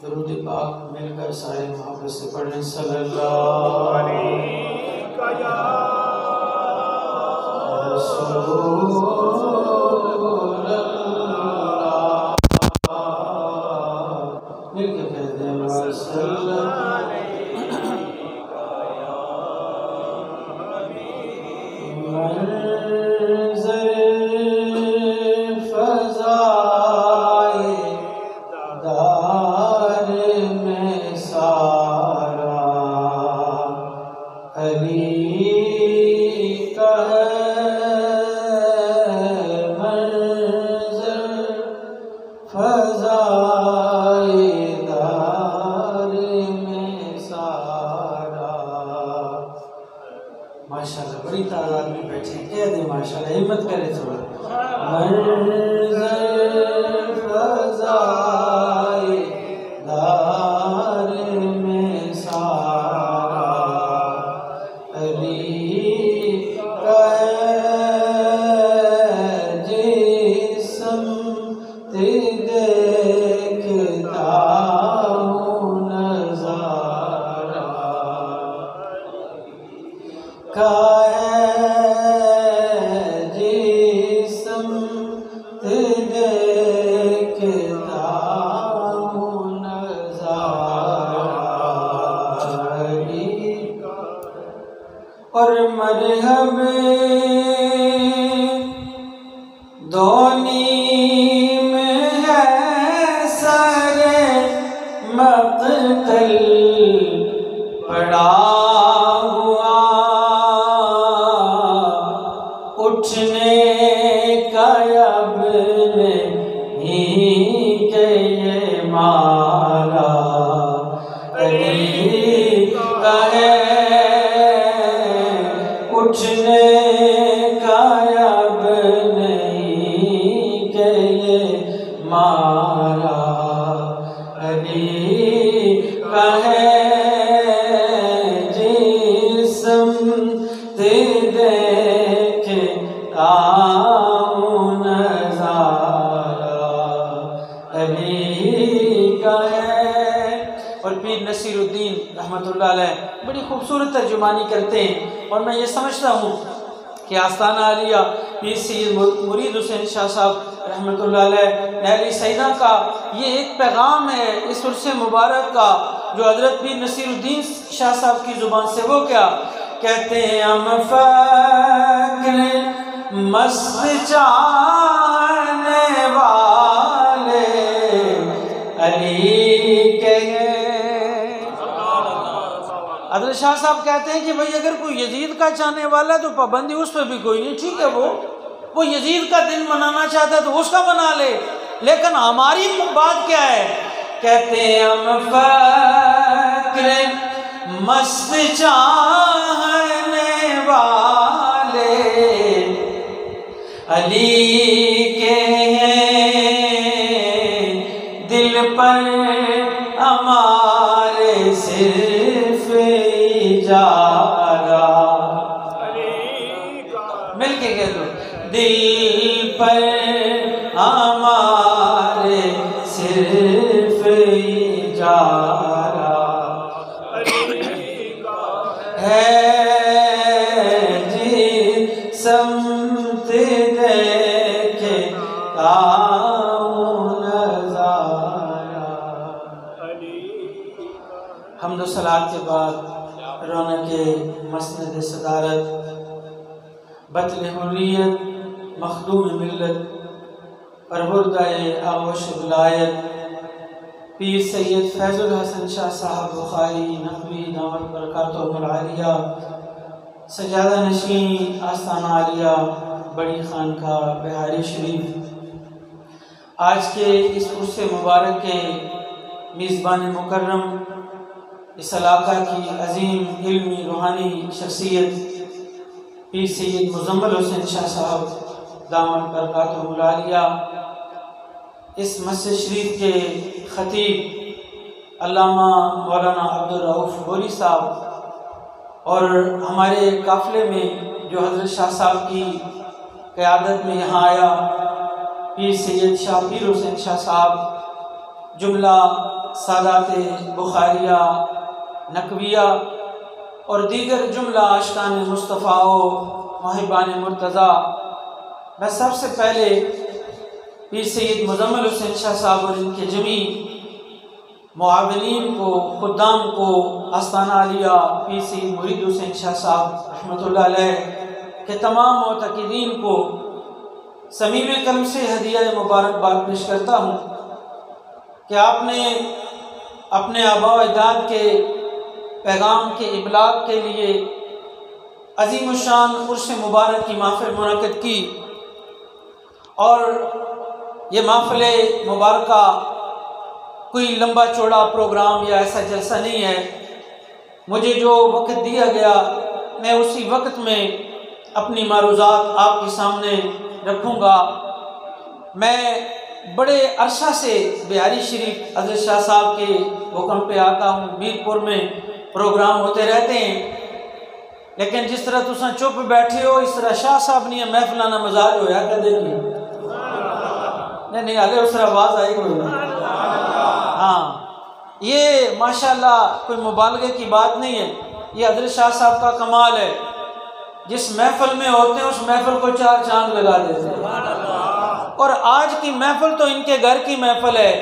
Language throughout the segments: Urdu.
درود پاک مل کر سارے محبت سے پڑھ لیں صلی اللہ علیہ یا رسول اللہ، مل کے کہہ دیں وسلم ماشاءاللہ بڑی تعداد میں بیٹھے ہیں، کہہ دیں ماشاءاللہ، ہمت کرے تھوڑا منظر فضائے دار میں سارا علی کا جسم دیکھتا ہوں نظارہ کا جسم دیکھتا ہوں نظارہ اور مرحب دونی میں ہے سر مقتل پڑا ہوا اٹھنے کا اب نہیں کہ یہ مارا علی کا ہے اٹھنے کا اب نہیں کہ یہ مارا علی کا ہے جسم دیکھتا ہوں نظارہ علی کا ہے۔ اور پیر نصیر الدین رحمۃ اللہ علیہ بڑی خوبصورت ترجمانی کرتے ہیں، اور میں یہ سمجھتا ہوں کہ آستانہ عالیہ پیر سید مرید حسین شاہ صاحب رحمۃ اللہ علیہ نہلی سیدہ کا یہ ایک پیغام ہے اس عرص مبارک کا، جو حضرت پیر نصیر الدین شاہ صاحب کی زبان سے وہ کیا کہتے ہیں، ہم فقر مست چاہنے والے علی کے ہیں۔ حضرت شاہ صاحب کہتے ہیں کہ بھئی اگر کوئی یزید کا چاہنے والا ہے تو پابندی اس پہ بھی کوئی نہیں، ٹھیک ہے، وہ یزید کا دن منانا چاہتا ہے تو اس کا منا لے، لیکن ہماری بات کیا ہے، کہتے ہیں ہم فقر مست چاہنے والے علی کے ہیں، دل پر ہمارے صرف اجارہ، مل کے کہہ دو، دل پر ہمارے صرف اجارہ ہے جسم دیکھتا ہوں نظارہ۔ حمد و صلات کے بعد رونق مسند صدارت، بطل حریت، مخدوم ملت، پروردہ آغوش ولایت پیر سید فیض الحسن شاہ صاحب بخاری نقوی دامت برکاتہم العالیہ، سجادہ نشین آستانہ عالیہ بڑی خانقاہ بہاری شریف، آج کے اس عرص مبارک کے میزبان مکرم، اس علاقہ کی عظیم علمی روحانی شخصیت پیر سید مزمل حسین شاہ صاحب دامت برکاتہم العالیہ، اس مسجد شریف کے خطیب علامہ مولانا عبدالرؤف بوری صاحب، اور ہمارے قافلے میں جو حضرت شاہ صاحب کی قیادت میں یہاں آیا پیر سید شاہ پیر حسین شاہ صاحب، جملہ سادات بخاریہ نقویہ اور دیگر جملہ عاشقان مصطفیٰ و محبان مرتضیٰ، میں سب سے پہلے پیر سید مزمل حسین شاہ صاحب اور ان کے جمیع معاونین کو، خدام کو، آستانہ عالیہ پیر سید مرید حسین شاہ صاحب رحمۃ اللہ علیہ کے تمام معتقدین کو صمیم قلب سے ہدیہ مبارکباد پیش کرتا ہوں کہ آپ نے اپنے آباء و اجداد کے پیغام کے ابلاغ کے لیے عظیم الشان عرس مبارک کی محفل منعقد کی، اور یہ محفل مبارکہ کوئی لمبا چوڑا پروگرام یا ایسا جلسہ نہیں ہے۔ مجھے جو وقت دیا گیا میں اسی وقت میں اپنی معروضات آپ کے سامنے رکھوں گا۔ میں بڑے عرصہ سے بہاری شریف حضرت شاہ صاحب کے حکم پہ آتا ہوں، میرپور میں پروگرام ہوتے رہتے ہیں، لیکن جس طرح تساں چپ بیٹھے ہو اس طرح شاہ صاحب نہیں محفلانہ مزاج ہویا کدے نہیں ہلے اس طرح آواز آئی ہوئی۔ ہاں، یہ ماشاءاللہ کوئی مبالغے کی بات نہیں ہے، یہ حضرت شاہ صاحب کا کمال ہے، جس محفل میں ہوتے ہیں اس محفل کو 4 چاند لگا دیتے ہیں۔ اور آج کی محفل تو ان کے گھر کی محفل ہے،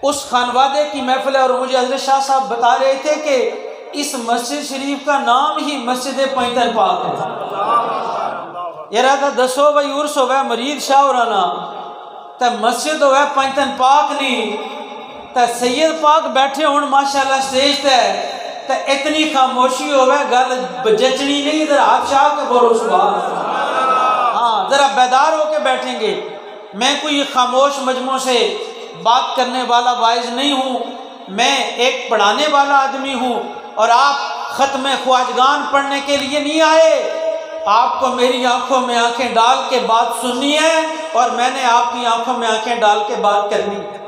اس خانوادے کی محفل ہے، اور مجھے حضرت شاہ صاحب بتا رہے تھے کہ اس مسجد شریف کا نام ہی مسجد پینتن پاک ہے۔ یہ رہا تھا دسو بھائی عرس ہوئے مرید شاہ ہورانا تا مسجد ہوئے پینتن پاک نہیں تا سید پاک بیٹھے ہون ماشاءاللہ سٹیج تے تا اتنی خاموشی ہوئے گل جچنی نہیں، ذرا ہاتھ شاہ کے بولو سبحان اللہ۔ ہاں ذرا بیدار ہو کے بیٹھیں گے۔ میں کوئی خاموش مجموع سے بات کرنے والا واعظ نہیں ہوں، میں ایک پڑھانے والا آدمی ہوں، اور آپ ختم خواجگان پڑھنے کے لیے نہیں آئے، آپ کو میری آنکھوں میں آنکھیں ڈال کے بات سننی ہے اور میں نے آپ کی آنکھوں میں آنکھیں ڈال کے بات کرنی ہے۔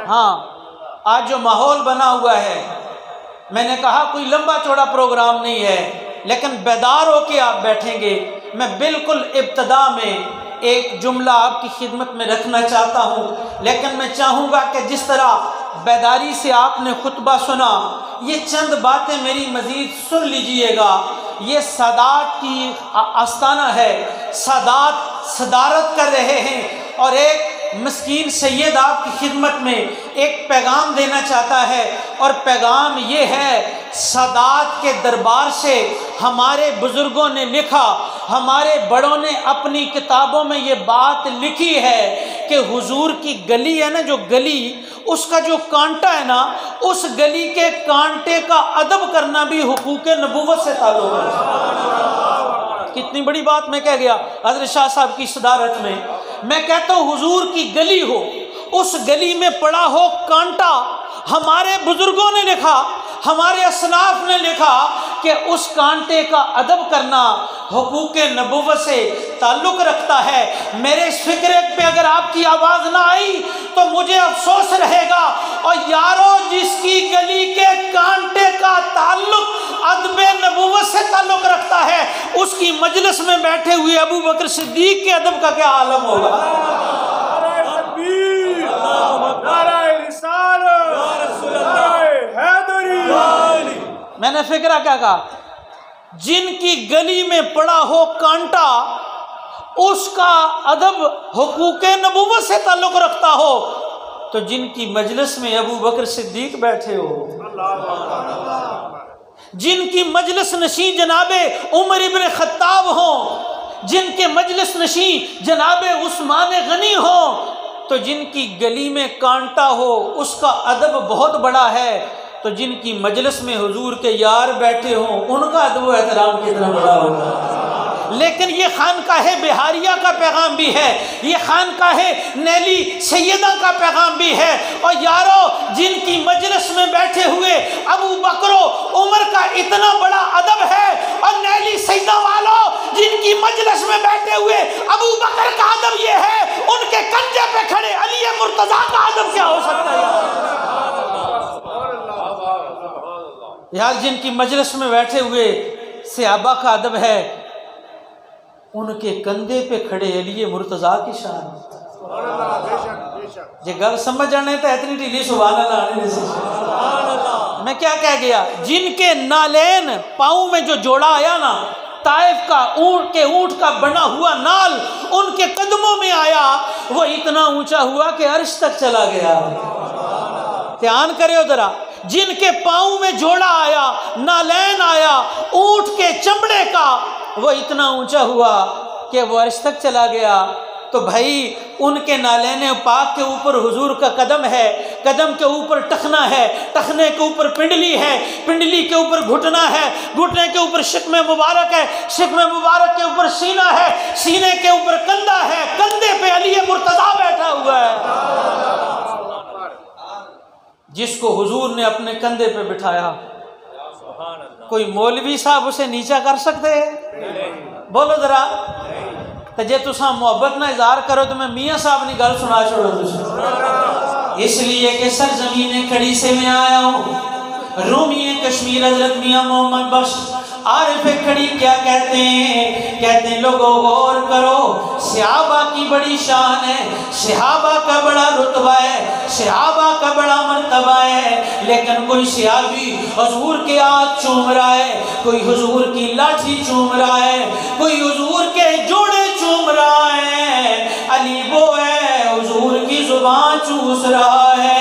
ہاں آج جو ماحول بنا ہوا ہے، میں نے کہا کوئی لمبا چوڑا پروگرام نہیں ہے، لیکن بیدار ہو کے آپ بیٹھیں گے۔ میں بالکل ابتدا میں ایک جملہ آپ کی خدمت میں رکھنا چاہتا ہوں، لیکن میں چاہوں گا کہ جس طرح بیداری سے آپ نے خطبہ سنا، یہ چند باتیں میری مزید سن لیجئے گا۔ یہ سادات کی آستانہ ہے، سادات صدارت کر رہے ہیں، اور ایک مسکین سید آپ کی خدمت میں ایک پیغام دینا چاہتا ہے، اور پیغام یہ ہے، سادات کے دربار سے ہمارے بزرگوں نے لکھا، ہمارے بڑوں نے اپنی کتابوں میں یہ بات لکھی ہے کہ حضور کی گلی ہے نا، جو گلی اس کا جو کانٹا ہے نا، اس گلی کے کانٹے کا ادب کرنا بھی حقوق نبوت سے تعلق ہے۔ کتنی بڑی بات میں کہہ گیا حضرت شاہ صاحب کی صدارت میں۔ میں کہتا ہوں حضور کی گلی ہو، اس گلی میں پڑا ہو کانٹا، ہمارے بزرگوں نے لکھا، ہمارے اسلاف نے لکھا کہ اس کانٹے کا ادب کرنا حقوق نبوت سے تعلق رکھتا ہے۔ میرے اس فکرے پہ اگر آپ کی آواز نہ آئی تو مجھے افسوس رہے گا، اور یارو جس کی گلی کے کانٹے کا تعلق ادب نبوت سے تعلق رکھتا ہے، اس کی مجلس میں بیٹھے ہوئے ابو بکر صدیق کے ادب کا کیا عالم ہوگا۔ میں نے فکرہ کیا کہا، جن کی گلی میں پڑا ہو کانٹا اس کا ادب حقوق نبوت سے تعلق رکھتا ہو، تو جن کی مجلس میں ابو بکر صدیق بیٹھے ہو، جن کی مجلس نشین جناب عمر ابن خطاب ہوں، جن کے مجلس نشین جناب عثمان غنی ہوں، تو جن کی گلی میں کانٹا ہو اس کا ادب بہت بڑا ہے، تو جن کی مجلس میں حضور کے یار بیٹھے ہوں ان کا ادب و احترام کتنا بڑا ہوگا۔ لیکن یہ خانقاہ بہاریہ کا پیغام بھی ہے، یہ خانقاہ نیلی سیدہ کا پیغام بھی ہے، اور یارو جن کی مجلس میں بیٹھے ہوئے ابو بکر و عمر کا اتنا بڑا ادب ہے، اور نیلی سیدہ والوں جن کی مجلس میں بیٹھے ہوئے ابو بکر کا ادب یہ ہے، ان کے کنجے پہ کھڑے علی مرتضیٰ کا ادب کیا ہو سکتا ہے۔ یار جن کی مجلس میں بیٹھے ہوئے صحابہ کا ادب ہے، ان کے کندھے پہ کھڑے علی مرتضیٰ کی شان۔ یہ گل سمجھ آنے تو اتنی ڈھیلی سبحان اللہ نہیں سی۔ میں کیا کہہ گیا؟ جن کے نالین پاؤں میں جو جوڑا آیا نا، طائف کا اونٹ کا بنا ہوا نال ان کے قدموں میں آیا، وہ اتنا اونچا ہوا کہ عرش تک چلا گیا۔ دھیان کرے ذرا، جن کے پاؤں میں جوڑا آیا، نالین آیا اونٹ کے چمڑے کا، وہ اتنا اونچا ہوا کہ وہ عرش تک چلا گیا۔ تو بھائی ان کے نالین پاک کے اوپر حضور کا قدم ہے، قدم کے اوپر ٹخنا ہے، ٹخنے کے اوپر پنڈلی ہے، پنڈلی کے اوپر گھٹنا ہے، گھٹنے کے اوپر شکم مبارک ہے، شکم مبارک کے اوپر سینہ ہے، سینے کے اوپر کندھا ہے، کندھے پہ علی مرتضیٰ بیٹھا ہوا ہے، جس کو حضور نے اپنے کندھے پہ بٹھایا۔ کوئی مولوی صاحب اسے نیچا کر سکتے ہیں؟ بولو ذرا۔ تو جے تساں محبت نہ اظہار کرو تو میں میاں صاحب نے گل سنا چھوڑو تساں۔ اس لیے کہ سرزمین کھڑی سے میں آیا ہوں، رومی کشمیر حضرت میاں محمد بخش عارف کھڑی کیا کہتے ہیں لوگوں غور کرو، صحابہ کی بڑی شان ہے، صحابہ کا بڑا رتبہ ہے، صحابہ کا بڑا مرتبہ ہے، لیکن کوئی صحابی حضور کے ہاتھ چوم رہا ہے، کوئی حضور کی لاٹھی چوم رہا ہے، کوئی حضور کے جوڑے چوم رہا ہے، علی وہ ہے حضور کی زبان چوس رہا ہے۔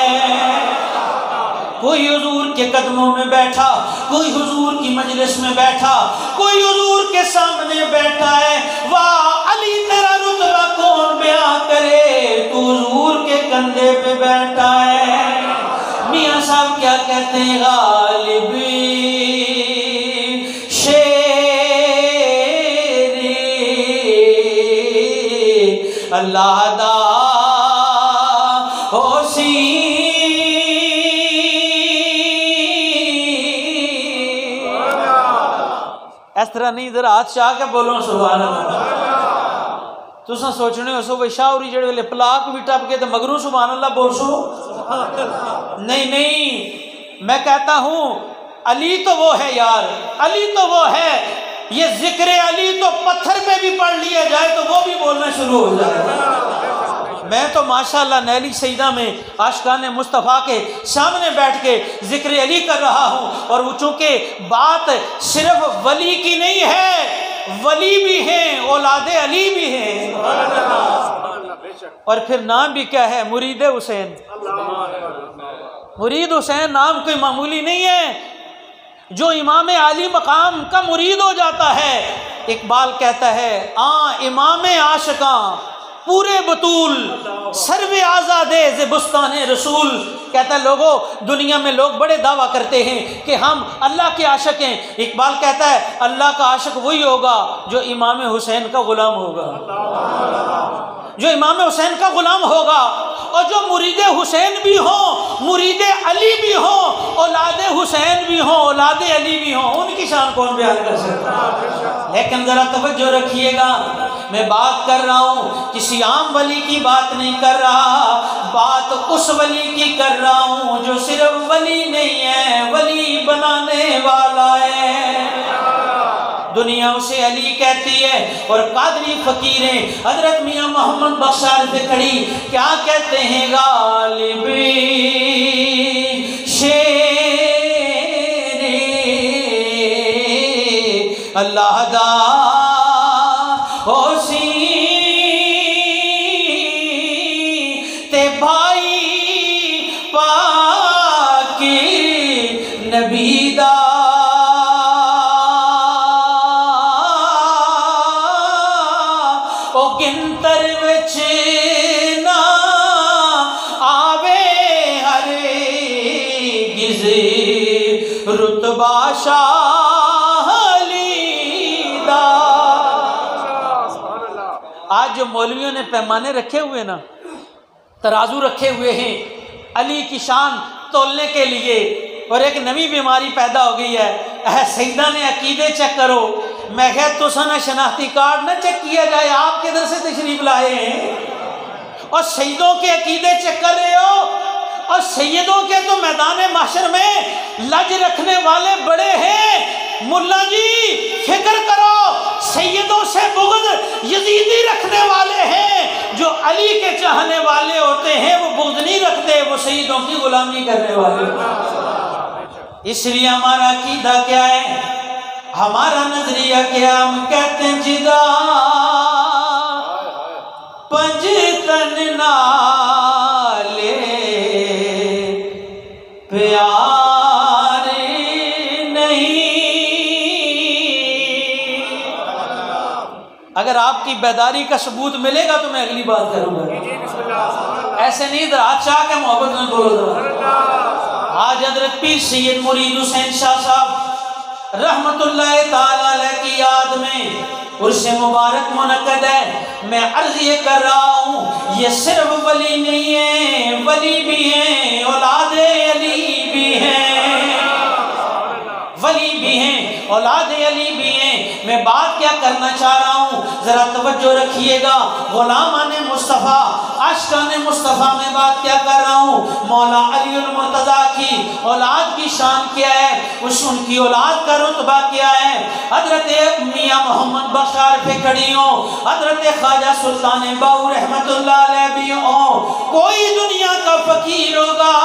کوئی حضور کے قدموں میں بیٹھا، کوئی حضور کی مجلس میں بیٹھا، کوئی حضور کے سامنے بیٹھا ہے، واہ علی تیرا رتبہ کون بیان کرے، تو حضور کے کندھے پہ بیٹھا ہے۔ میاں صاحب کیا کہتے ہیں؟ غالبی اللہ دا ہوسی، اس طرح نہیں، ذرا ہاتھ چاہ کے بولو سبحان اللہ۔ تساں سوچنے ہو سو شاہ ہوری جڑے ویلے پلاک بھی ٹپ کے تو مگروں سبحان اللہ بول سو، نہیں، میں کہتا ہوں علی تو وہ ہے یار، علی تو وہ ہے، یہ ذکر علی تو پتھر پہ بھی پڑھ لیا جائے تو وہ بھی بولنا شروع ہو جائے۔ میں تو ماشاءاللہ نیلی سیدہ میں عاشقان مصطفیٰ کے سامنے بیٹھ کے ذکر علی کر رہا ہوں، اور وہ چونکہ بات صرف ولی کی نہیں ہے، ولی بھی ہیں، اولاد علی بھی ہیں، اور پھر نام بھی کیا ہے؟ مرید حسین۔ مرید حسین نام کوئی معمولی نہیں ہے، جو امام عالی مقام کا مرید ہو جاتا ہے۔ اقبال کہتا ہے امام عاشقاں پورے بطول سرو آزادے ز بستان رسول، کہتا ہے لوگوں دنیا میں لوگ بڑے دعویٰ کرتے ہیں کہ ہم اللہ کے عاشق ہیں، اقبال کہتا ہے اللہ کا عاشق وہی ہوگا جو امام حسین کا غلام ہوگا، جو امام حسین کا غلام ہوگا، اور جو مرید حسین بھی ہوں، مرید علی بھی ہوں، اولاد حسین بھی ہوں، اولاد علی بھی ہوں، ان کی شان کون بیان کر سکتا؟ لیکن ذرا توجہ رکھیے گا، میں بات کر رہا ہوں کسی عام ولی کی بات نہیں کر رہا، بات اس ولی کی کر رہا ہوں جو صرف ولی نہیں ہے، ولی بنانے والا ہے۔ دنیا اسے علی کہتی ہے، اور قادری فقیریں حضرت میاں محمد بخش عارف کھڑی کیا کہتے ہیں؟ غالبی شیر اللہ دا ہوسی تے بھائی پاک نبی دا گنتر وچ نہ آوے ہرگز رتبہ شاہ علی دا۔ آج جو مولویوں نے پیمانے رکھے ہوئے نا، ترازو رکھے ہوئے ہیں علی کی شان تولنے کے لیے، اور ایک نئی بیماری پیدا ہو گئی ہے، سیدہ نے عقیدے چیک کرو، میں کہا تو سنا شناختی کارڈ نہ چیک کیا جائے، آپ کدھر سے تشریف لائے ہیں اور سیدوں کے عقیدے چیک کر رہے ہو، اور سیدوں کے تو میدان محشر میں لج رکھنے والے بڑے ہیں۔ ملا جی فکر کرو، سیدوں سے بغض یزیدی رکھنے والے ہیں، جو علی کے چاہنے والے ہوتے ہیں وہ بغض نہیں رکھتے، وہ سیدوں کی غلامی کرنے والے ہیں۔ اس لیے ہمارا عقیدہ کیا ہے، ہمارا نظریہ کیا، ہم کہتے ہیں جدا پنجتن نالے پیار نہیں۔ اگر آپ کی بیداری کا ثبوت ملے گا تو میں اگلی بات کروں گا، ایسے نہیں ادھر ہاتھ چاہ کے محبت میں بولو ذرا۔ آج حضرت پیر سید مرید حسین شاہ صاحب رحمت اللہ تعالی علیہ کی یاد میں عرس مبارک منعقد ہے۔ میں عرض یہ کر رہا ہوں، یہ صرف ولی نہیں ہیں، ولی بھی ہیں، اولاد علی بھی ہیں، ولی بھی ہیں، اولاد علی بھی ہیں۔ میں بات کیا کرنا چاہ رہا ہوں، ذرا توجہ رکھیے گا۔ غلامان مصطفیٰ، عاشقان مصطفیٰ میں بات کیا کر رہا ہوں، مولا علی المرتضیٰ کی اولاد کی شان کیا ہے، ان کی اولاد کا رتبہ کیا ہے۔ حضرت میاں محمد بخش عارف کھڑی ہوں، حضرت خواجہ سلطان باہو رحمت اللہ علیہ بھی ہوں، کوئی دنیا کا فقیر ہوگا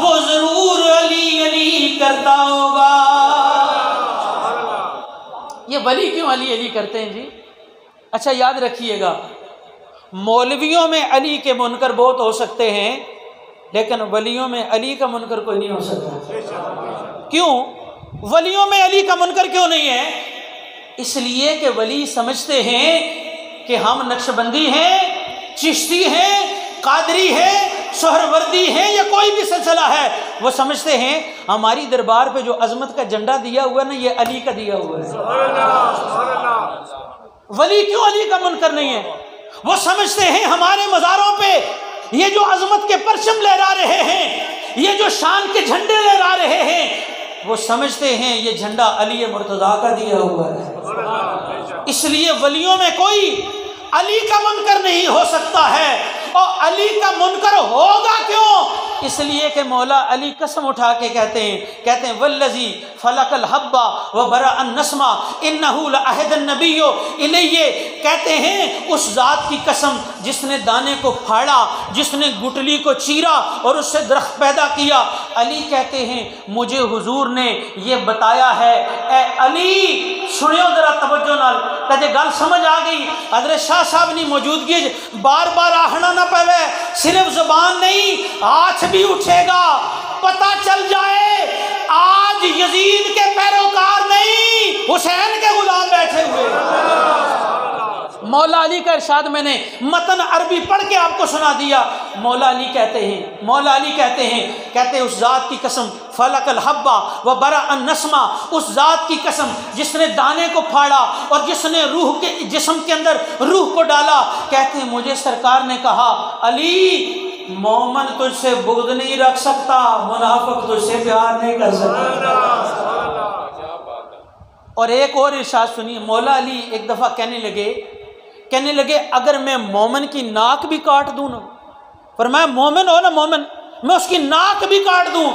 وہ ضرور علی علی کرتا ہوگا۔ یہ ولی کیوں علی علی کرتے ہیں جی؟ اچھا یاد رکھیے گا، مولویوں میں علی کے منکر بہت ہو سکتے ہیں، لیکن ولیوں میں علی کا منکر کوئی نہیں ہو سکتا۔ کیوں؟ ولیوں میں علی کا منکر کیوں نہیں ہے؟ اس لیے کہ ولی سمجھتے ہیں کہ ہم نقشبندی ہیں، چشتی ہیں، قادری ہیں، سہروردی ہیں یا کوئی بھی سلسلہ ہے، وہ سمجھتے ہیں ہماری دربار پہ جو عظمت کا جھنڈا دیا ہوا ہے نا، یہ علی کا دیا ہوا ہے۔ ولی کیوں علی کا منکر نہیں ہے؟ وہ سمجھتے ہیں ہمارے مزاروں پہ یہ جو عظمت کے پرچم لہرا رہے ہیں، یہ جو شان کے جھنڈے لہرا رہے ہیں، وہ سمجھتے ہیں یہ جھنڈا علی مرتضیٰ کا دیا ہوا ہے۔ اس لیے ولیوں میں کوئی علی کا منکر نہیں ہو سکتا ہے۔ اور علی کا منکر ہوگا کیوں؟ اس لیے کہ مولا علی قسم اٹھا کے کہتے ہیں والذی فلق الحب وبرأ النسمہ انہ لعہد النبی الیہ، کہتے ہیں اس ذات کی قسم جس نے دانے کو پھاڑا، جس نے گٹلی کو چیرا اور اس سے درخت پیدا کیا۔ علی کہتے ہیں مجھے حضور نے یہ بتایا ہے۔ اے علی سنیو ذرا توجہ نال، تجھے گل سمجھ آ گئی؟ حضرت شاہ صاحب نے موجودگی بار بار آہنا نہ پوے، صرف زبان نہیں ہاتھ بھی اٹھے گا، پتہ چل جائے آج یزید کے پیروکار نہیں حسین کے غلام بیٹھے ہوئے۔ مولا علی کا ارشاد میں نے متن عربی پڑھ کے آپ کو سنا دیا۔ مولا علی کہتے ہیں اس ذات کی قسم فلق الحب وبرأ النسمہ، اس ذات کی قسم جس نے دانے کو پھاڑا اور جس نے روح کے جسم کے اندر روح کو ڈالا۔ کہتے ہیں مجھے سرکار نے کہا علی مومن تجھ سے بغض نہیں رکھ سکتا، منافق تجھ سے پیار نہیں کر سکتا۔ اور ایک اور ارشاد سنیے، مولا علی ایک دفعہ کہنے لگے اگر میں مومن کی ناک بھی کاٹ دوں نا، فرمایا مومن ہو نا مومن، میں اس کی ناک بھی کاٹ دوں،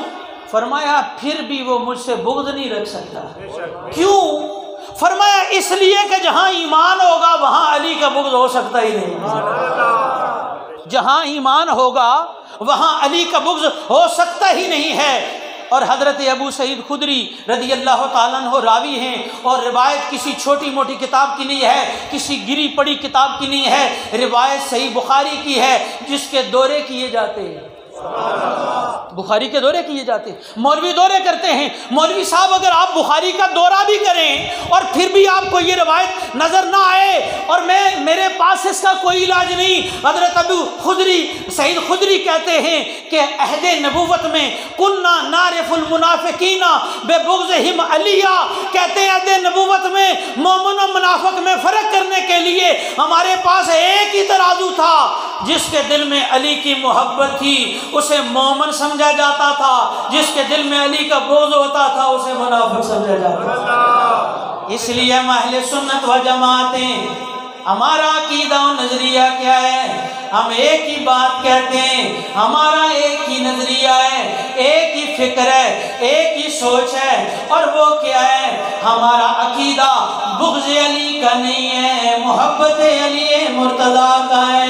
فرمایا پھر بھی وہ مجھ سے بغض نہیں رکھ سکتا۔ کیوں؟ فرمایا اس لیے کہ جہاں ایمان ہوگا وہاں علی کا بغض ہو سکتا ہی نہیں، جہاں ایمان ہوگا وہاں علی کا بغض ہو سکتا ہی نہیں ہے۔ اور حضرت ابو سعید خدری رضی اللہ تعالیٰ عنہ راوی ہیں، اور روایت کسی چھوٹی موٹی کتاب کی نہیں ہے، کسی گری پڑی کتاب کی نہیں ہے، روایت صحیح بخاری کی ہے، جس کے دورے کیے جاتے ہیں، بخاری کے دورے کیے جاتے ہیں۔ مولوی دورے کرتے ہیں، مولوی صاحب اگر آپ بخاری کا دورہ بھی کریں اور پھر بھی آپ کو یہ روایت نظر نہ آئے اور میرے پاس اس کا کوئی علاج نہیں، حضرت ابو سعید خدری کہتے ہیں کہ عہد نبوت میں کننا نعرف المنافقین ببغضہم علیہ، کہتے ہیں عہد نبوت میں مومن و منافق میں فرق کرنے کے لیے ہمارے پاس ایک ہی ترازو تھا، جس کے دل میں علی کی محبت تھی اسے مومن سمجھا جاتا تھا، جس کے دل میں علی کا بغض ہوتا تھا اسے منافق سمجھا جاتا تھا۔ اس لیے ہم اہل سنت و جماعت ہیں، ہمارا عقیدہ و نظریہ کیا ہے؟ ہم ایک ہی بات کہتے ہیں، ہمارا ایک ہی نظریہ ہے، ایک ہی فکر ہے، ایک ہی سوچ ہے، اور وہ کیا ہے؟ ہمارا عقیدہ بغض علی کا نہیں ہے، محبت علی مرتضیٰ کا ہے،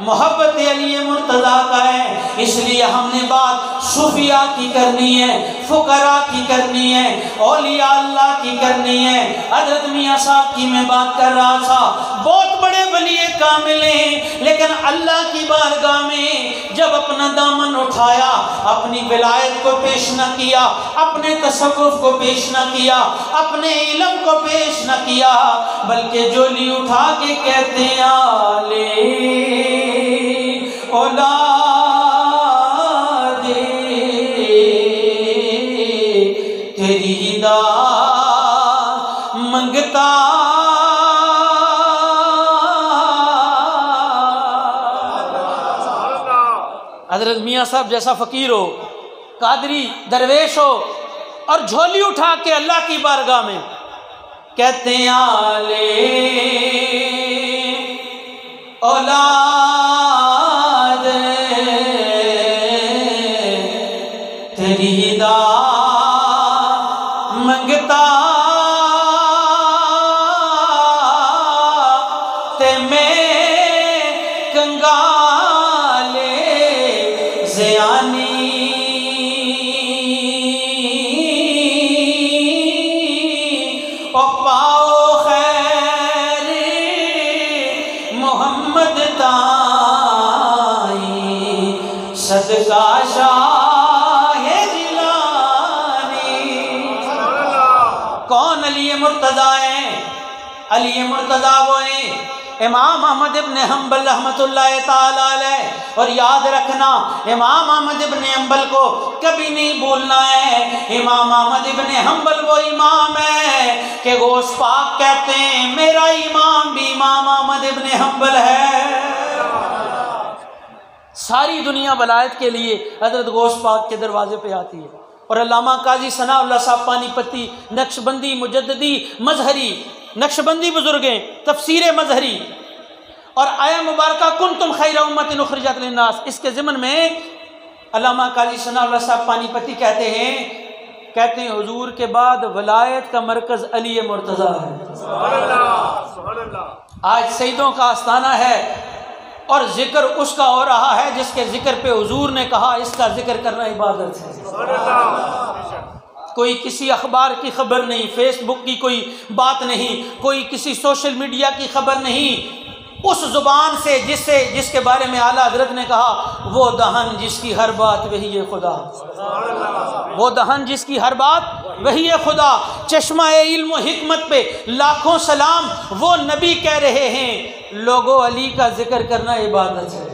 محبت علی مرتضیٰ کا ہے۔ اس لیے ہم نے بات صوفیاء کی کرنی ہے، فقراء کی کرنی ہے، اولیاء اللہ کی کرنی ہے۔ حضرت میاں صاحب کی میں بات کر رہا تھا، بہت بڑے ولی کامل ہیں، لیکن اللہ کی بارگاہ میں جب اپنا دامن اٹھایا، اپنی ولایت کو پیش نہ کیا، اپنے تصوف کو پیش نہ کیا، اپنے علم کو پیش نہ کیا، بلکہ جولی اٹھا کے کہتے ہیں آلے اولاد تیری ہدایت منگتا، حضرت میاں صاحب جیسا فقیر ہو، قادری درویش ہو، اور جھولی اٹھا کے اللہ کی بارگاہ میں کہتے ہیں آلے اولاد تیری ہدایت منگتا، تے میں کنگالے زیانی او پاؤ خیر محمد تائی صدقہ شاہ جیلانی۔ کون علی مرتضیٰ ہیں؟ علی مرتضیٰ وہ ہیں امام احمد ابن حنبل رحمۃ اللہ تعالیٰ علیہ۔ اور یاد رکھنا، امام احمد ابن حنبل کو کبھی نہیں بھولنا ہے، امام احمد ابن حنبل وہ امام ہے کہ غوث پاک کہتے ہیں میرا امام بھی امام احمد ابن حنبل ہے۔ ساری دنیا ولایت کے لیے حضرت غوث پاک کے دروازے پہ آتی ہے۔ اور علامہ قاضی ثناء اللہ صاحب پانی پتی، نقشبندی مجددی مظہری، نقشبندی بزرگیں، تفسیر مظہری، اور آیا مبارکہ کنتم خیر امت اخرجت للناس، اس کے ضمن میں علامہ قاضی ثناء اللہ صاحب پانی پتی کہتے ہیں حضور کے بعد ولایت کا مرکز علی مرتضیٰ ہے۔ آج سیدوں کا آستانہ ہے، اور ذکر اس کا ہو رہا ہے جس کے ذکر پہ حضور نے کہا اس کا ذکر کرنا عبادت ہے۔ کوئی کسی اخبار کی خبر نہیں، فیس بک کی کوئی بات نہیں، کوئی کسی سوشل میڈیا کی خبر نہیں، اس زبان سے جس کے بارے میں اعلیٰ حضرت نے کہا وہ دہن جس کی ہر بات وہی ہے خدا، وہ دہن جس کی ہر بات وہی ہے خدا۔ چشمہ علم و حکمت پہ لاکھوں سلام، وہ نبی کہہ رہے ہیں لوگو علی کا ذکر کرنا عبادت ہے۔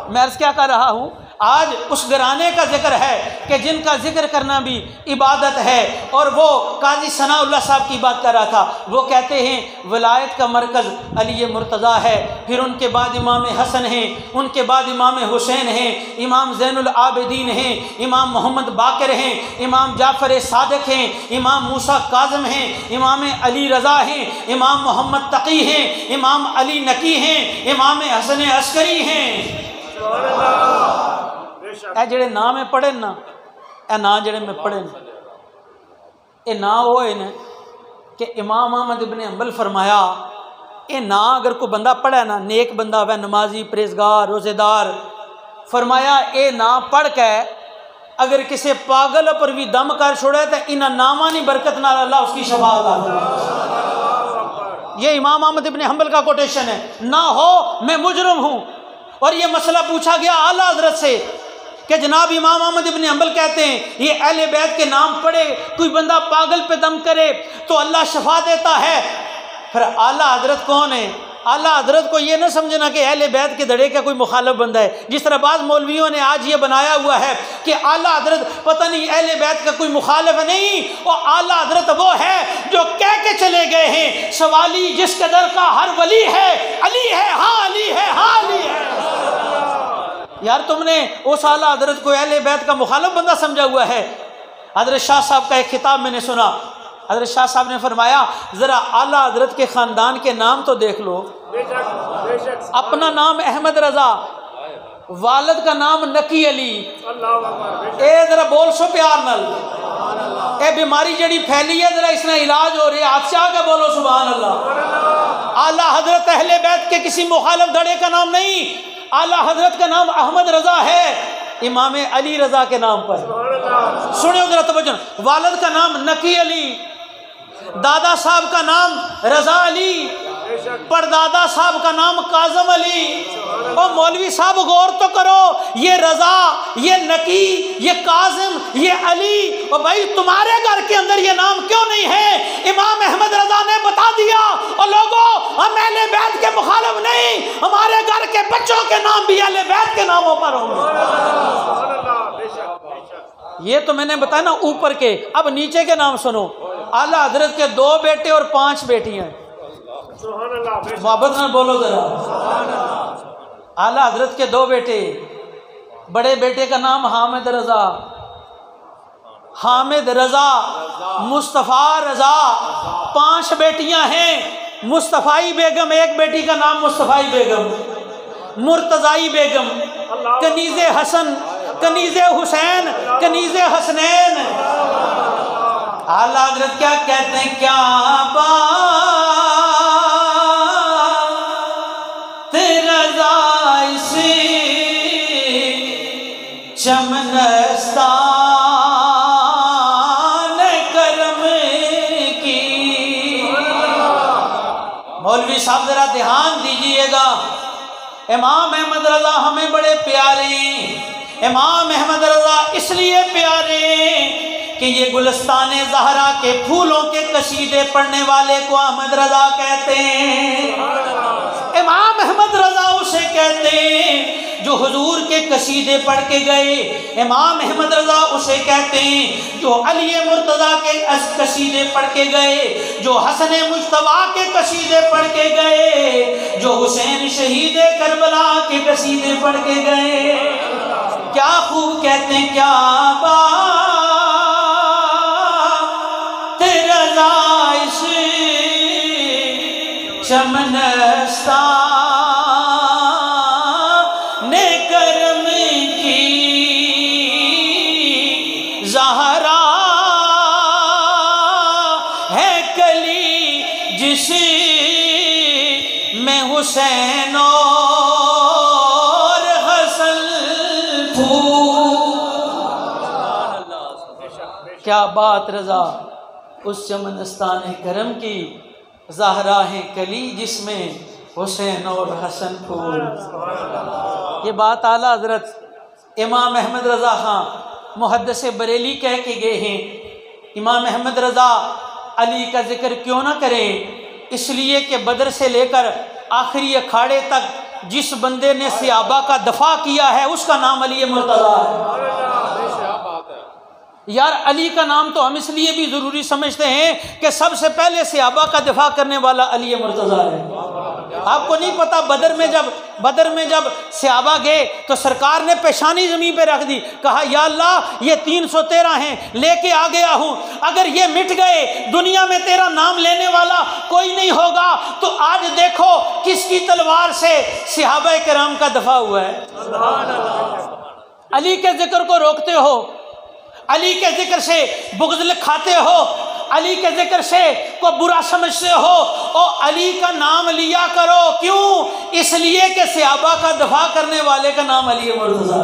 میں عرض کیا کر رہا ہوں، آج اس گھرانے کا ذکر ہے کہ جن کا ذکر کرنا بھی عبادت ہے، اور وہ قاضی ثناء اللہ صاحب کی بات کر رہا تھا، وہ کہتے ہیں ولایت کا مرکز علی مرتضیٰ ہے، پھر ان کے بعد امام حسن ہیں، ان کے بعد امام حسین ہیں، امام زین العابدین ہیں، امام محمد باقر ہیں، امام جعفر صادق ہیں، امام موسیٰ کاظم ہیں، امام علی رضا ہیں، امام محمد تقی ہیں، امام علی نقی ہیں، امام حسن عسکری ہیں۔ اے جڑے نام میں پڑھے نا، اے نا جڑے میں پڑھے نا، اے نا وہ ہے نا کہ امام احمد ابن حنبل فرمایا اے نا اگر کوئی بندہ پڑھے نا، نیک بندہ ہے، نمازی، پرہیزگار، روزے دار، فرمایا اے نا پڑھ کے اگر کسی پاگل پر بھی دم کر چھوڑے تو انہاں نامانی برکت نال اللہ اس کی شفاعت آتا ہے۔ یہ امام احمد ابن حنبل کا کوٹیشن ہے، نہ ہو میں مجرم ہوں۔ اور یہ مسئلہ پوچھا گیا اعلیٰ حضرت سے کہ جناب امام احمد ابن حنبل کہتے ہیں یہ اہل بیت کے نام پڑھے کوئی بندہ پاگل پہ دم کرے تو اللہ شفا دیتا ہے۔ پھر اعلیٰ حضرت کون ہے؟ اعلیٰ حضرت کو یہ نہ سمجھنا کہ اہل بیت کے دھڑے کا کوئی مخالف بندہ ہے، جس طرح بعض مولویوں نے آج یہ بنایا ہوا ہے کہ اعلیٰ حضرت پتہ نہیں اہل بیت کا کوئی مخالف نہیں، اور اعلیٰ حضرت وہ ہے جو کہہ کے چلے گئے ہیں سوالی جس قدر کا ہر ولی ہے، علی ہے ہاں علی ہے ہاں علی ہے۔ یار تم نے اس اعلیٰ حضرت کو اہل بیت کا مخالف بندہ سمجھا ہوا ہے۔ حضرت شاہ صاحب کا ایک خطاب میں نے سنا، حضرت شاہ صاحب نے فرمایا ذرا اعلیٰ حضرت کے خاندان کے نام تو دیکھ لو، اپنا نام احمد رضا، والد کا نام نکی علی. اے ذرا بول سو پیار نال. اے بیماری جڑی پھیلی ہے ذرا اس میں علاج ہو رہی ہے. آپ چاہ کے بولو سبحان اللہ. اعلیٰ حضرت اہل بیت کے کسی مخالف دھڑے کا نام نہیں. اعلیٰ حضرت کا نام احمد رضا ہے امام علی رضا کے نام پر. سنو ذرا توجہ. والد کا نام نکی علی، دادا صاحب کا نام رضا علی، پردادا صاحب کا نام کاظم علی. اور مولوی صاحب غور تو کرو، یہ رضا، یہ نکی، یہ کاظم، یہ علی، اور بھائی تمہارے گھر کے اندر یہ نام کیوں نہیں ہے؟ امام احمد رضا نے بتا دیا. اور لوگوں، ہم اہل بیت کے مخالف نہیں، ہمارے گھر کے بچوں کے نام بھی اہل بیت کے ناموں پر ہوں گے. یہ تو میں نے بتایا نا اوپر کے. اب نیچے کے نام سنو. اعلیٰ حضرت کے 2 بیٹے اور 5 بیٹیاں. محبت نہ بولو ذرا. اعلیٰ حضرت کے 2 بیٹے. بڑے بیٹے کا نام حامد رضا، حامد رضا، مصطفیٰ رضا. 5 بیٹیاں ہیں. مصطفی بیگم، ایک بیٹی کا نام مصطفی بیگم، مرتضائی بیگم، کنیز حسن، کنیز حسین، کنیز حسنین. اعلیٰ حضرت کیا کہتے ہیں؟ کیا بات رضا اس چمنستان کرم کی. مولوی صاحب ذرا دھیان دیجئے گا. امام احمد رضا ہمیں بڑے پیارے ہیں. امام احمد رضا اس لیے پیارے کہ یہ گلستان زہرا کے پھولوں کے قصیدے پڑھنے والے کو احمد رضا کہتے ہیں. امام احمد رضا اسے کہتے ہیں جو حضور کے قصیدے پڑھ کے گئے. امام احمد رضا اسے کہتے ہیں جو علی مرتضیٰ کے قصیدے پڑھ کے گئے، جو حسن مجتبیٰ کے قصیدے پڑھ کے گئے، جو حسین شہید کربلا کے قصیدے پڑھ کے گئے. کیا خوب کہتے ہیں. کیا بات رضا اس چمنستان کرم کی، زہرا ہے کلی جس میں حسین اور حسن پھول. کیا بات رضا اس چمنستان کرم کی، زہرا ہے کلی جس میں حسین اور حسن پھول. یہ بات اعلیٰ حضرت امام احمد رضا خان محدث بریلی کہہ کے گئے ہیں. امام احمد رضا علی کا ذکر کیوں نہ کریں؟ اس لیے کہ بدر سے لے کر آخری اکھاڑے تک جس بندے نے صحابہ کا دفاع کیا ہے اس کا نام علی مرتضیٰ ہے. یار علی کا نام تو ہم اس لیے بھی ضروری سمجھتے ہیں کہ سب سے پہلے صحابہ کا دفاع کرنے والا علی مرتضیٰ ہے. آپ کو نہیں پتا بدر میں جب صحابہ گئے تو سرکار نے پیشانی زمین پہ رکھ دی، کہا یا اللہ یہ 313 ہیں لے کے آ گیا ہوں، اگر یہ مٹ گئے دنیا میں تیرا نام لینے والا کوئی نہیں ہوگا. تو آج دیکھو کس کی تلوار سے صحابہ کرام کا دفاع ہوا ہے. علی کے ذکر کو روکتے ہو، علی کے ذکر سے بغض کھاتے ہو، علی کے ذکر سے کو برا سمجھتے ہو. اور علی کا نام لیا کرو. کیوں؟ اس لیے کہ صحابہ کا دفاع کرنے والے کا نام علی مرتضیٰ ہے.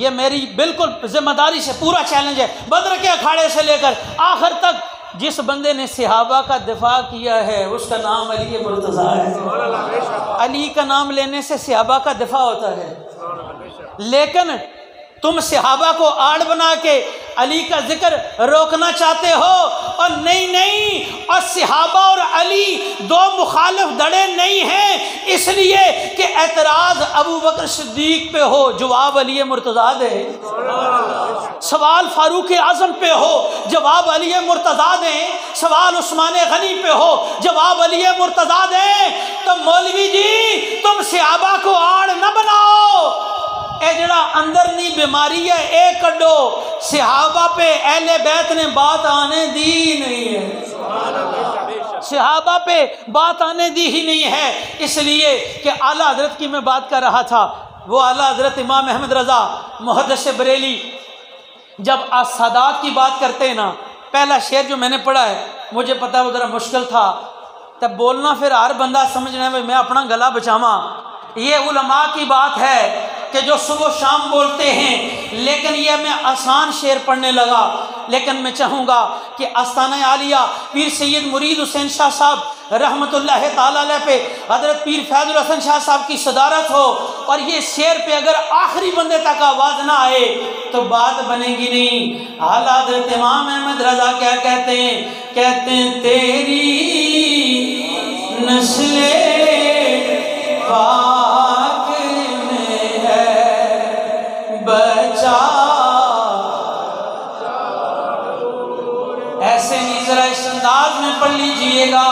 یہ میری بالکل ذمہ داری سے پورا چیلنج ہے. بدر کے اکھاڑے سے لے کر آخر تک جس بندے نے صحابہ کا دفاع کیا ہے اس کا نام علی مرتضیٰ ہے. علی کا نام لینے سے صحابہ کا دفاع ہوتا ہے. لیکن تم صحابہ کو آڑ بنا کے علی کا ذکر روکنا چاہتے ہو. اور نہیں، اور صحابہ اور علی 2 مخالف دڑے نہیں ہیں، اس لیے کہ اعتراض ابو بکر صدیق پہ ہو جواب علی مرتضیٰ دے، سوال فاروق اعظم پہ ہو جواب علی مرتضیٰ دے، سوال عثمان غنی پہ ہو جواب علی مرتضیٰ دے. تو مولوی جی تم صحابہ کو آڑ نہ بناؤ. اے جڑا اندر نہیں بیماری ہے اے کڈو. صحابہ پہ اہل بیت نے بات آنے دی نہیں ہے، صحابہ پہ بات آنے دی ہی نہیں ہے. اس لیے کہ اعلیٰ حضرت کی میں بات کر رہا تھا. وہ اعلیٰ حضرت امام احمد رضا محدث بریلی جب سادات کی بات کرتے ہیں نا، پہلا شعر جو میں نے پڑھا ہے مجھے پتا ہے وہ ذرا مشکل تھا، تب بولنا پھر ہر بندہ سمجھنا ہے میں اپنا گلا بچاواں۔ یہ علماء کی بات ہے کہ جو صبح و شام بولتے ہیں، لیکن یہ میں آسان شعر پڑھنے لگا، لیکن میں چاہوں گا کہ آستانہ عالیہ پیر سید مرید حسین شاہ صاحب رحمۃ اللہ تعالی علیہ پہ حضرت پیر فیض الحسن شاہ صاحب کی صدارت ہو، اور یہ شعر پہ اگر آخری بندے تک آواز نہ آئے تو بات بنے گی نہیں۔ اعلیٰ حضرت امام احمد رضا کیا کہتے ہیں تیری نسل پاک میں ہے بچا، ایسے نہیں ذرا اس انداز میں پڑھ لیجئے گا۔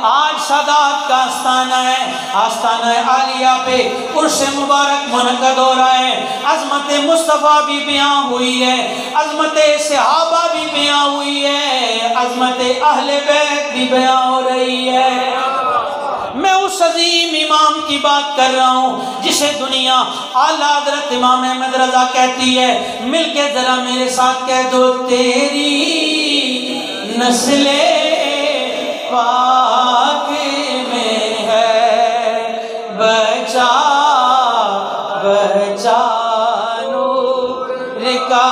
آج سادات کا آستانہ ہے، آستانہ عالیہ پہ عرس مبارک منعقد ہو رہا ہے، عظمت مصطفیٰ بھی بیاں ہوئی ہے، عظمت صحابہ بھی بیاں ہوئی ہے، عظمت اہل بیت بھی بیاں ہو رہی ہے۔ میں اس عظیم امام کی بات کر رہا ہوں جسے دنیا اعلیٰ حضرت امام احمد رضا کہتی ہے، مل کے ذرا میرے ساتھ کہہ دو تیری نسل پاک میں ہے بچا بچا نور کا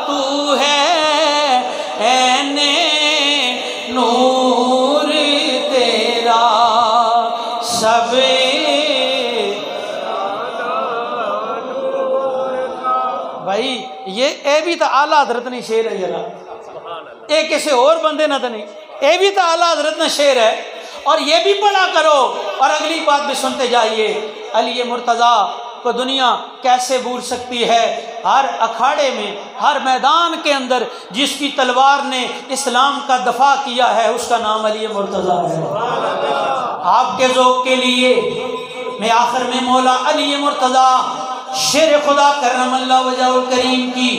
تو ہے عین نور تیرا سب بھائی یہ اے بھی تو اعلیٰ حضرت نے شعر ہے ذرا، اے کسی اور بندے نہ تو نہیں، اے بھی تو اعلیٰ حضرت نے شعر ہے، اور یہ بھی پڑھا کرو اور اگلی بات بھی سنتے جائیے۔ علی مرتضیٰ کو دنیا کیسے بھول سکتی ہے؟ ہر اکھاڑے میں، ہر میدان کے اندر جس کی تلوار نے اسلام کا دفاع کیا ہے اس کا نام علی مرتضیٰ ہے۔ آپ کے ذوق کے لیے میں آخر میں مولا علی مرتضیٰ شیر خدا کرم اللہ وجہہ الکریم کی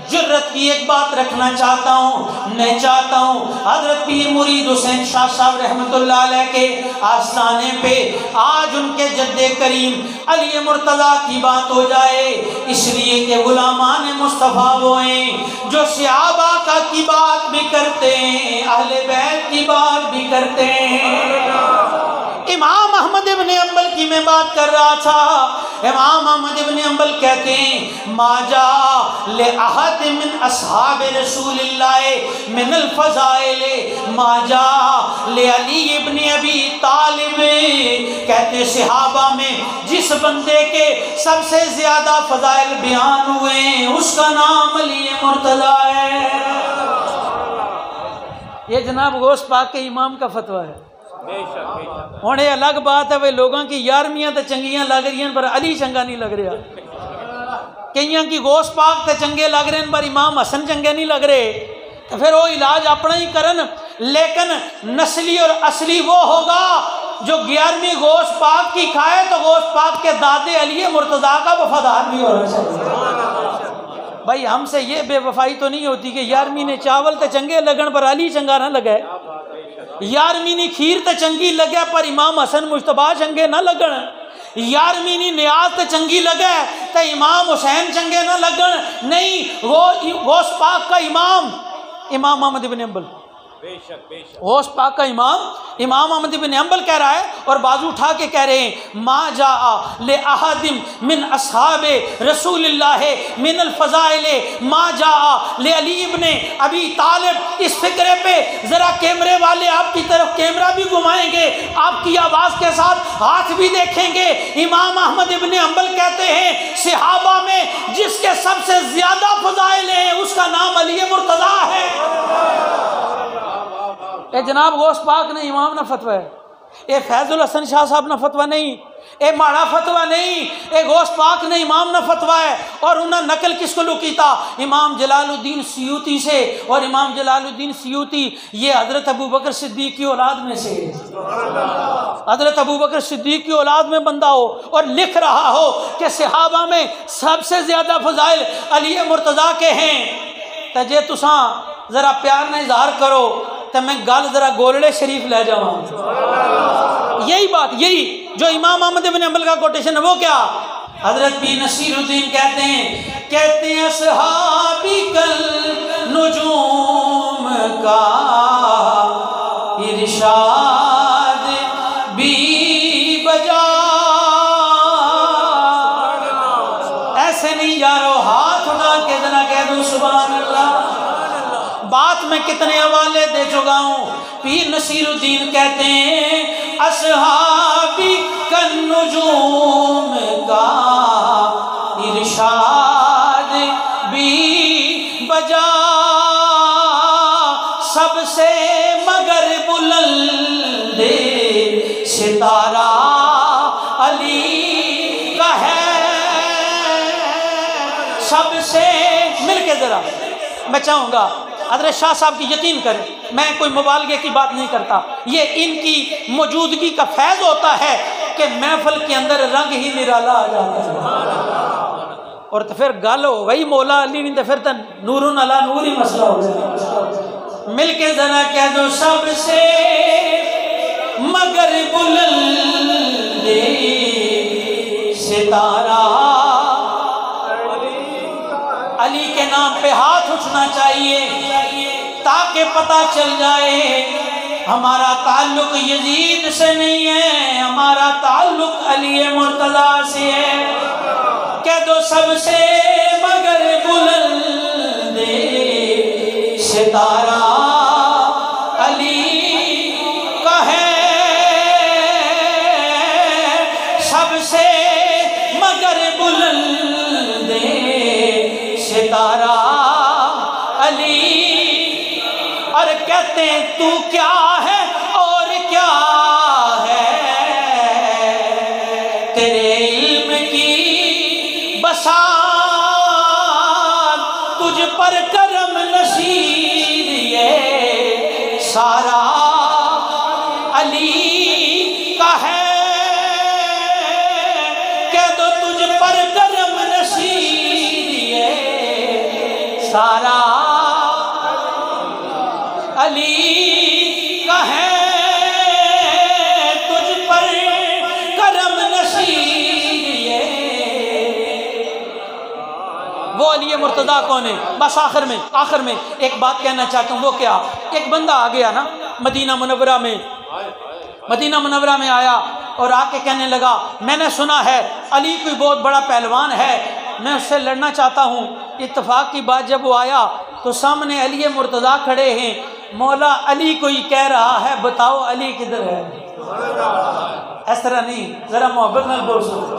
جرت کی ایک بات رکھنا چاہتا ہوں۔ میں چاہتا ہوں حضرت پیر مرید حسین شاہ صاحب رحمۃ اللہ علیہ کے آستانے پہ آج ان کے جد کریم علی مرتضیٰ کی بات ہو جائے، اس لیے کہ غلامان مصطفیٰ وہ ہیں جو صحابہ کا کی بات بھی کرتے ہیں، اہل بیت کی بات بھی کرتے ہیں۔ امام احمد ابن حنبل کی میں بات کر رہا تھا، امام احمد ابن حنبل کہتے ہیں ما جاء لأحد من اصحاب رسول اللہ من الفضائل ما جاء لعلی ابن ابی طالب، کہتے صحابہ میں جس بندے کے سب سے زیادہ فضائل بیان ہوئے ہیں اس کا نام علی مرتضیٰ ہے۔ یہ جناب غوث پاک کے امام کا فتویٰ ہے۔ ہوں یہ الگ بات ہے وہ لوگوں کی یارمیاں تو چنگیاں لگ رہی ہیں پر علی چنگا نہیں لگ رہا، کئیاں کی غوث پاک تے چنگے لگ رہے ہیں پر امام حسن چنگے نہیں لگ رہے، تو پھر وہ علاج اپنا ہی کرن، لیکن نسلی اور اصلی وہ ہوگا جو 11ویں غوث پاک کی کھائے تو غوث پاک کے دادے علی مرتضیٰ کا وفادار بھی ہونا چاہیے۔ بھائی ہم سے یہ بے وفائی تو نہیں ہوتی کہ 11ویں نے چاول تے چنگے لگن پر علی چنگا نہ لگے، 11ویں نے کھیر تے چنگی لگے پر امام حسن مجتبیٰ چنگے نہ لگن، 11ویں نے نیاز تے چنگی لگے تے امام حسین چنگے نہ لگن، نہیں غوث پاک کا امام احمد بن حنبل، غوث پاک کا امام احمد بن حنبل کہہ رہا ہے اور بازو اٹھا کے کہہ رہے ہیں ما جاء لأحد من اصحاب رسول اللہ من الفضائل ما جاء لعلی ابن ابی طالب۔ اس فکرے پہ ذرا کیمرے والے آپ کی طرف کیمرہ بھی گھمائیں گے، آپ کی آواز کے ساتھ ہاتھ بھی دیکھیں گے۔ امام احمد ابن حنبل کہتے ہیں صحابہ میں جس کے سب سے زیادہ فضائل ہیں اس کا نام علی مرتضیٰ ہے۔ اے جناب غوث پاک نے امام نہ فتویٰ ہے، اے فیض الحسن شاہ صاحب نہ فتویٰ نہیں، اے ماڑا فتویٰ نہیں، اے غوث پاک نے امام نہ فتویٰ ہے۔ اور انہوں نے نقل کس کو لکیتا؟ امام جلال الدین سیوطی سے، اور امام جلال الدین سیوطی یہ حضرت ابوبکر صدیق کی اولاد میں سے، حضرت ابوبکر صدیق کی اولاد میں بندہ ہو اور لکھ رہا ہو کہ صحابہ میں سب سے زیادہ فضائل علی مرتضیٰ کے ہیں، تو جے تساں ذرا پیار نے اظہار کرو تو میں گل ذرا گولڑے شریف لے جاؤں، یہی بات، یہی جو امام احمد بن حنبل کا کوٹیشن ہے وہ کیا؟ حضرت پیر نصیر الدین کہتے ہیں اصحابی کل نجوم کا ارشاد بھی بجا، ایسے نہیں یارو، ہاتھ اٹھا کے ذرا کہہ دو سبحان اللہ۔ بات میں کتنے حوالے دے چکا ہوں۔ پیر نصیر الدین کہتے ہیں اصحابی کالنجوم کا ارشاد بھی بجا، سب سے مگر بلند ستارہ علی کا ہے، سب سے مل کے ذرا میں چاہوں گا حضرت شاہ صاحب کی یقین کریں، میں کوئی مبالغے کی بات نہیں کرتا، یہ ان کی موجودگی کا فیض ہوتا ہے کہ محفل کے اندر رنگ ہی نرالا آ جاتا ہے، اور تو پھر گل ہو گئی مولا علی نہیں تو پھر تو نور علی نور ہی مسئلہ ہو گیا۔ مل کے ذرا کہہ دو سب سے مگر بلند ستارہ علی کے نام پہ ہاتھ اٹھنا چاہیے تاکہ پتہ چل جائے ہمارا تعلق یزید سے نہیں ہے، ہمارا تعلق علی مرتضیٰ سے ہے۔ کہہ دو سب سے مگر بلند ستارہ علی کا ہے، سب سے مگر بلند ستارہ علی، اور کہتے ہیں تو کیا ہے اور کیا ہے، تیرے علم کی بساط تجھ پر کرم نشید یہ سارا علی کا ہے، کہہ دو تجھ پر کرم نشید یہ سارا علی کا ہے، تجھ پر کرم نشید یہ۔ وہ علی مرتضیٰ کون ہے؟ بس آخر میں ایک بات کہنا چاہتا ہوں، وہ کیا؟ ایک بندہ آ گیا نا مدینہ منورہ میں آیا اور آ کے کہنے لگا میں نے سنا ہے علی کوئی بہت بڑا پہلوان ہے، میں اس سے لڑنا چاہتا ہوں۔ اتفاق کی بات جب وہ آیا تو سامنے علی مرتضیٰ کھڑے ہیں، مولا علی کوئی کہہ رہا ہے بتاؤ علی کدھر ہے؟ اس طرح نہیں، ذرا محبت میں بول سکتے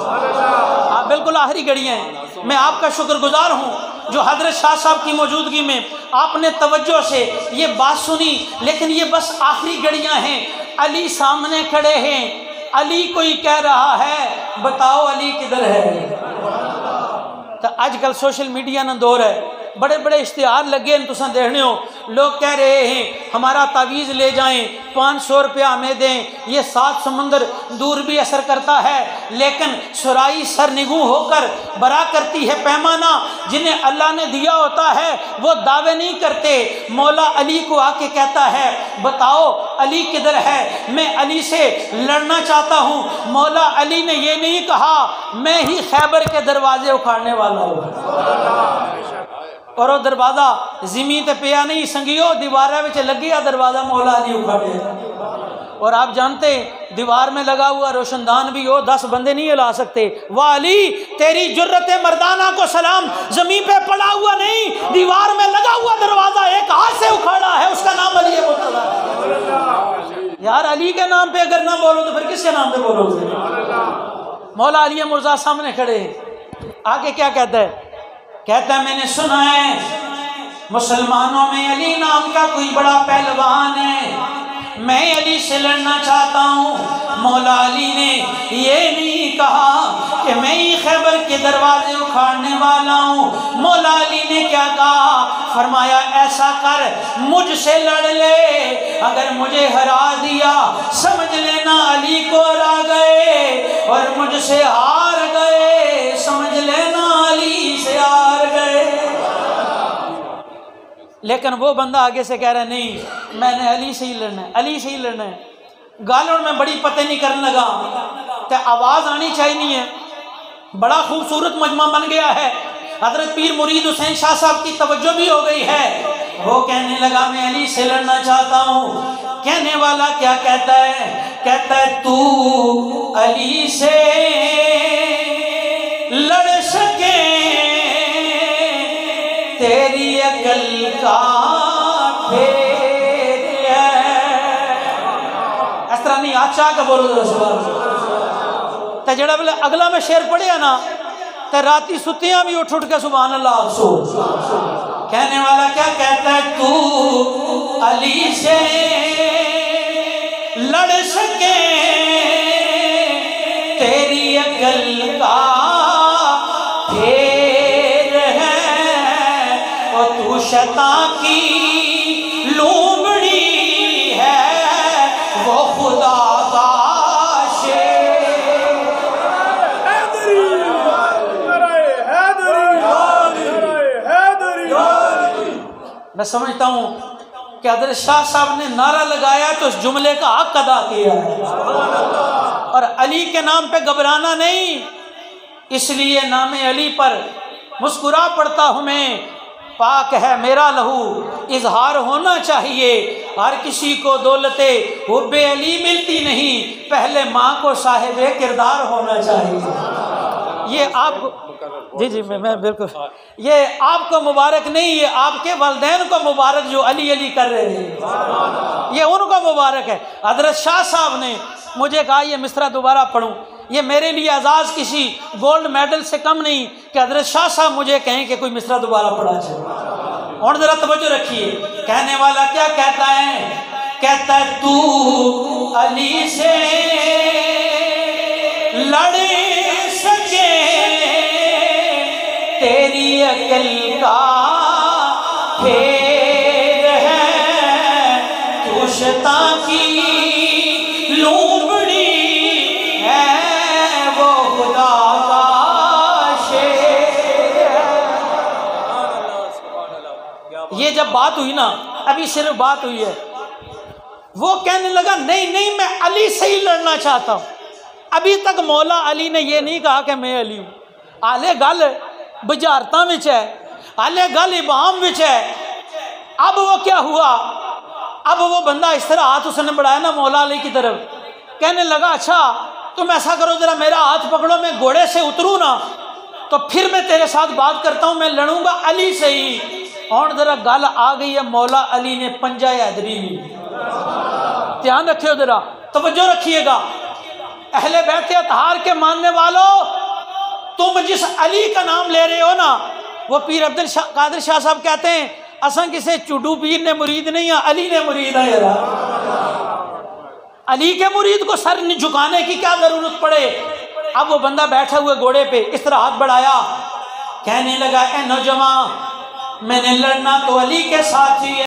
آپ، بالکل آخری گھڑیاں ہیں۔ میں آپ کا شکر گزار ہوں جو حضرت شاہ صاحب کی موجودگی میں آپ نے توجہ سے یہ بات سنی، لیکن یہ بس آخری گھڑیاں ہیں، علی سامنے کھڑے ہیں، علی کوئی کہہ رہا ہے بتاؤ علی کدھر ہے؟ تو آج کل سوشل میڈیا نہ دور ہے، بڑے بڑے اشتہار لگے ہیں، تساں دیکھنے ہو، لوگ کہہ رہے ہیں ہمارا تعویذ لے جائیں 500 روپیہ ہمیں دیں، یہ 7 سمندر دور بھی اثر کرتا ہے، لیکن سرائی سر نگوں ہو کر برا کرتی ہے پیمانہ، جنہیں اللہ نے دیا ہوتا ہے وہ دعوے نہیں کرتے۔ مولا علی کو آ کے کہتا ہے بتاؤ علی کدھر ہے، میں علی سے لڑنا چاہتا ہوں۔ مولا علی نے یہ نہیں کہا میں ہی خیبر کے دروازے اکھاڑنے والا ہوں، اور وہ دروازہ زمین تے پیا نہیں سنگیو، دیوارہ وچ لگیا دروازہ مولا علی اکھاڑے۔ اور آپ جانتے دیوار میں لگا ہوا روشن دان بھی ہو 10 بندے نہیں ہلا سکتے۔ واہ علی تیری جرت مردانہ کو سلام، زمین پہ پڑا ہوا نہیں، دیوار میں لگا ہوا دروازہ ایک ہاتھ سے اکھاڑا ہے، اس کا نام علی مرتضیٰ۔ یار علی کے نام پہ اگر نہ بولو تو پھر کس کے نام پہ بولو گے؟ مولا علی مرتضیٰ سامنے کھڑے، آگے کیا کہتا ہے؟ کہتا ہے میں نے سنا ہے مسلمانوں میں علی نام کا کوئی بڑا پہلوان ہے، میں علی سے لڑنا چاہتا ہوں۔ مولا علی نے یہ نہیں کہا کہ میں ہی خیبر کے دروازے اکھاڑنے والا ہوں۔ مولا علی نے کیا کہا؟ فرمایا ایسا کر مجھ سے لڑ لے، اگر مجھے ہرا دیا سمجھ لینا علی کو ہرا گئے، اور مجھ سے ہار گئے سمجھ لینا علی سے ہار گئے۔ لیکن وہ بندہ آگے سے کہہ رہا ہے نہیں میں نے علی سے ہی لڑنا ہے، علی سے ہی لڑنا ہے۔ گالوں میں بڑی پتہ نہیں کرنے لگا کہ آواز آنی چاہیے ہے. بڑا خوبصورت مجمع بن گیا ہے. حضرت پیر مرید حسین شاہ صاحب کی توجہ بھی ہو گئی ہے. وہ کہنے لگا میں علی سے لڑنا چاہتا ہوں. کہنے والا کیا کہتا ہے؟ کہتا ہے تو علی سے لڑ سکے تیری عقل کا پھیر ہے. اس طرح نہیں آچا کا بولو رسول اللہ. تے جڑا بلے اگلا میں شعر پڑھیا نا تے راتی ستیاں بھی اٹھ کے سبحان اللہ سو. کہنے والا کیا کہتا ہے؟ تو علی سے لڑ سکے تیری عقل کا پھیر ہے اور تو شیطان کی لومڑی ہے وہ خدا کا میں سمجھتا ہوں کہ حضرت شاہ صاحب نے نعرہ لگایا تو اس جملے کا حق ادا کیا ہے. اور علی کے نام پہ گھبرانا نہیں. اس لیے نام علی پر مسکرا پڑتا ہوں میں. پاک ہے میرا لہو اظہار ہونا چاہیے. ہر کسی کو دولت حب علی ملتی نہیں. پہلے ماں کو صاحب کردار ہونا چاہیے. یہ آپ کو جی میں بالکل یہ آپ کو مبارک نہیں, یہ آپ کے والدین کو مبارک جو علی علی کر رہے ہیں, یہ ان کو مبارک ہے. حضرت شاہ صاحب نے مجھے کہا یہ مصرع دوبارہ پڑھوں. یہ میرے لیے اعزاز کسی گولڈ میڈل سے کم نہیں کہ حضرت شاہ صاحب مجھے کہیں کہ کوئی مصرع دوبارہ پڑھا جائے. اور ذرا توجہ رکھیے. کہنے والا کیا کہتا ہے؟ کہتا ہے تو علی سے لڑ سکے تیری عقل کا پھیر ہے تو شیطان کی لومڑی ہے وہ خدا کا شیر ہے. یہ جب بات ہوئی نا, ابھی صرف بات ہوئی ہے, وہ کہنے لگا نہیں میں علی سے ہی لڑنا چاہتا ہوں. ابھی تک مولا علی نے یہ نہیں کہا کہ میں علی ہوں. آلے گل بجارتاں وچ ہے, آلے گل ابہام وچ ہے. اب وہ کیا ہوا؟ اب وہ بندہ اس طرح ہاتھ اس نے بڑھایا نا مولا علی کی طرف. کہنے لگا اچھا تم ایسا کرو ذرا میرا ہاتھ پکڑو, میں گھوڑے سے اتروں نا تو پھر میں تیرے ساتھ بات کرتا ہوں, میں لڑوں گا علی سے ہی. اور ذرا گل آ گئی ہے, مولا علی نے پنجہ حیدری لی. دھیان رکھیے, ذرا توجہ رکھیے گا. اہل بیت اطہار کے ماننے والوں, تم جس علی کا نام لے رہے ہو نا, وہ پیر عبد القادر شاہ صاحب کہتے ہیں اساں کسے چڈو پیر نے مرید نہیں ہے, علی نے مرید ہے. علی کے مرید کو سر جھکانے کی کیا ضرورت پڑے؟ اب وہ بندہ بیٹھا ہوئے گھوڑے پہ اس طرح ہاتھ بڑھایا, کہنے لگا اے نوجوان میں نے لڑنا تو علی کے ساتھ ہی ہے.